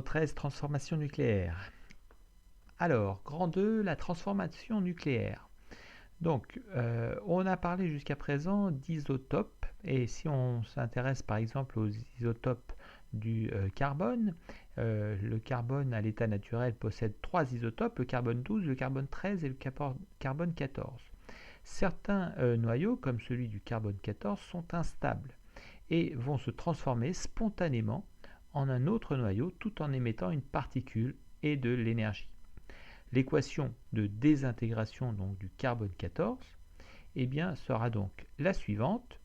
13, transformation nucléaire. Alors, grand 2, la transformation nucléaire. Donc, on a parlé jusqu'à présent d'isotopes, et si on s'intéresse par exemple aux isotopes du carbone, le carbone à l'état naturel possède 3 isotopes, le carbone 12, le carbone 13 et le carbone 14. Certains noyaux, comme celui du carbone 14, sont instables et vont se transformer spontanément en un autre noyau tout en émettant une particule et de l'énergie. L'équation de désintégration donc, du carbone 14 eh bien, sera donc la suivante.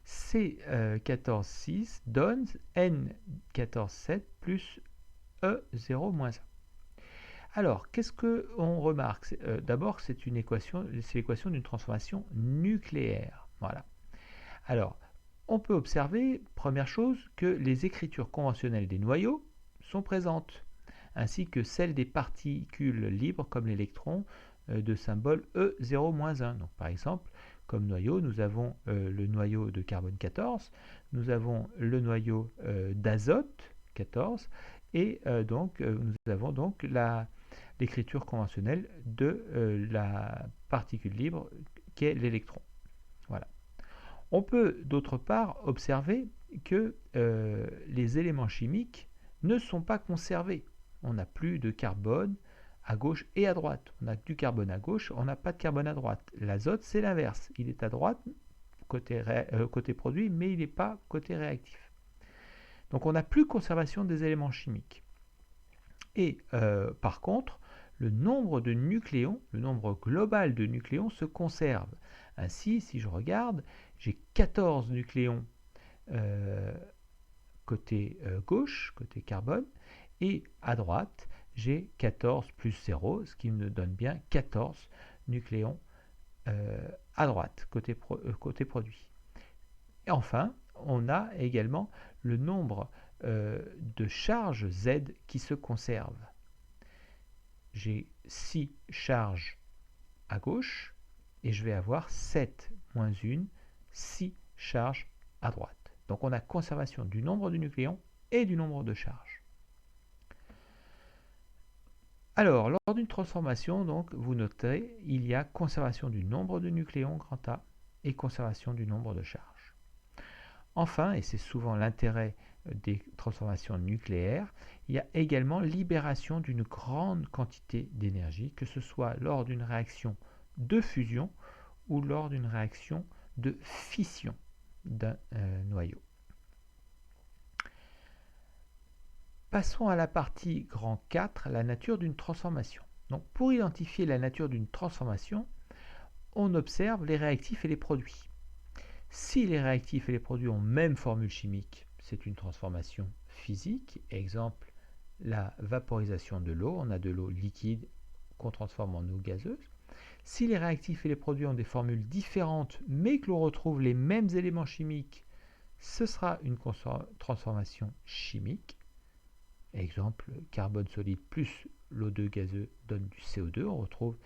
C14,6 donne N14,7 plus E0-1. Alors, qu'est-ce qu'on remarque? D'abord, c'est l'équation d'une transformation nucléaire. Voilà. Alors, on peut observer, première chose, que les écritures conventionnelles des noyaux sont présentes, ainsi que celles des particules libres comme l'électron de symbole E0-1. Donc, par exemple, comme noyau, nous avons le noyau de carbone 14, nous avons le noyau d'azote 14, et nous avons donc l'écriture conventionnelle de la particule libre qui est l'électron. Voilà. On peut d'autre part observer que les éléments chimiques ne sont pas conservés. On n'a plus de carbone à gauche et à droite. On a du carbone à gauche, on n'a pas de carbone à droite. L'azote, c'est l'inverse. Il est à droite côté produit, mais il n'est pas côté réactif. Donc on n'a plus conservation des éléments chimiques. Et par contre, le nombre de nucléons, le nombre global de nucléons se conserve. Ainsi, si je regarde, j'ai 14 nucléons côté gauche, côté carbone, et à droite, j'ai 14 plus 0, ce qui me donne bien 14 nucléons à droite, côté produit. Et enfin, on a également le nombre de charges Z qui se conservent. J'ai 6 charges à gauche et je vais avoir 7 moins 1, 6 charges à droite. Donc on a conservation du nombre de nucléons et du nombre de charges. Alors, lors d'une transformation, donc, vous notez, il y a conservation du nombre de nucléons, grand A, et conservation du nombre de charges. Enfin, et c'est souvent l'intérêt des transformations nucléaires, il y a également libération d'une grande quantité d'énergie, que ce soit lors d'une réaction de fusion ou lors d'une réaction de fission d'un noyau. Passons à la partie grand 4, la nature d'une transformation. Donc, pour identifier la nature d'une transformation, on observe les réactifs et les produits. Si les réactifs et les produits ont même formule chimique, c'est une transformation physique. Exemple, la vaporisation de l'eau. On a de l'eau liquide qu'on transforme en eau gazeuse. Si les réactifs et les produits ont des formules différentes, mais que l'on retrouve les mêmes éléments chimiques, ce sera une transformation chimique. Exemple, carbone solide plus l'O2 gazeux donne du CO2. On retrouve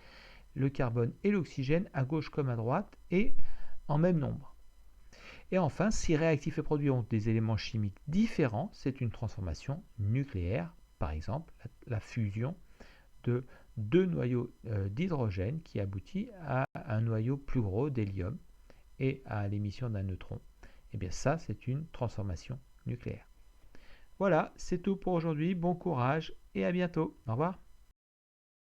le carbone et l'oxygène à gauche comme à droite et en même nombre. Et enfin, si réactifs et produits ont des éléments chimiques différents, c'est une transformation nucléaire, par exemple la fusion de deux noyaux d'hydrogène qui aboutit à un noyau plus gros d'hélium et à l'émission d'un neutron. Et bien ça, c'est une transformation nucléaire. Voilà, c'est tout pour aujourd'hui. Bon courage et à bientôt. Au revoir.